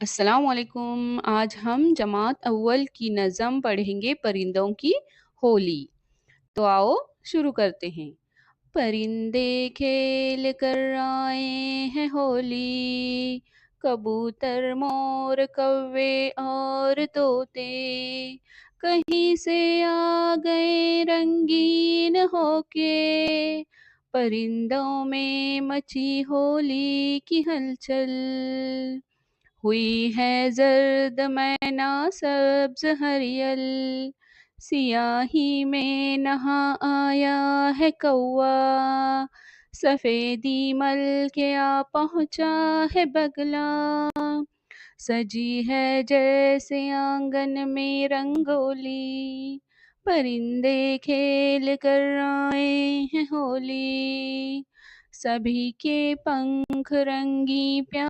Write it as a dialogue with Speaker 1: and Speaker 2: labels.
Speaker 1: अस्सलामुअलैकुम। आज हम जमात अव्वल की नज़म पढ़ेंगे परिंदों की होली। तो आओ शुरू करते हैं। परिंदे खेल कर आए हैं होली, कबूतर मोर कौवे और तोते कहीं से आ गए रंगीन होके। परिंदों में मची होली की हलचल, हुई है जर्द मैना सब्ज हरियल, सियाही में नहा आया है कौवा, सफेदी मल के आ पहुंचा है बगला। सजी है जैसे आंगन में रंगोली, परिंदे खेल कर आए हैं होली, सभी के पंख रंगी प्यारी